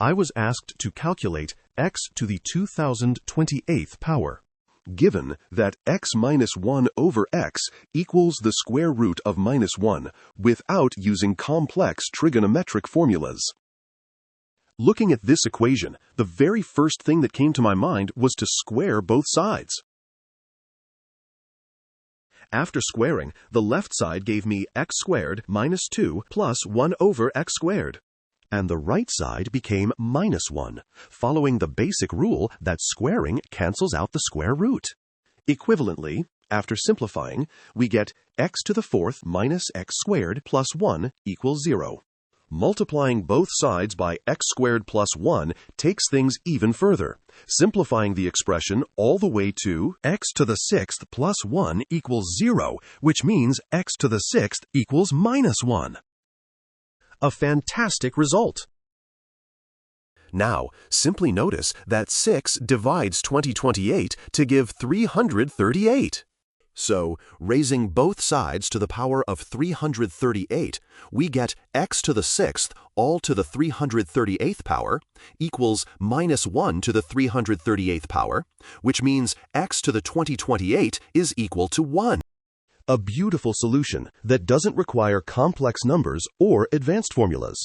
I was asked to calculate x to the 2028th power. Given that x minus 1 over x equals the square root of minus 1 without using complex trigonometric formulas. Looking at this equation, the very first thing that came to my mind was to square both sides. After squaring, the left side gave me x squared minus 2 plus 1 over x squared. And the right side became minus 1, following the basic rule that squaring cancels out the square root. Equivalently, after simplifying, we get x to the fourth minus x squared plus 1 equals 0. Multiplying both sides by x squared plus 1 takes things even further, simplifying the expression all the way to x to the sixth plus 1 equals 0, which means x to the sixth equals minus 1. A fantastic result! Now, simply notice that 6 divides 2028 to give 338. So, raising both sides to the power of 338, we get x to the sixth all to the 338th power equals minus 1 to the 338th power, which means x to the 2028 is equal to 1. A beautiful solution that doesn't require complex numbers or advanced formulas.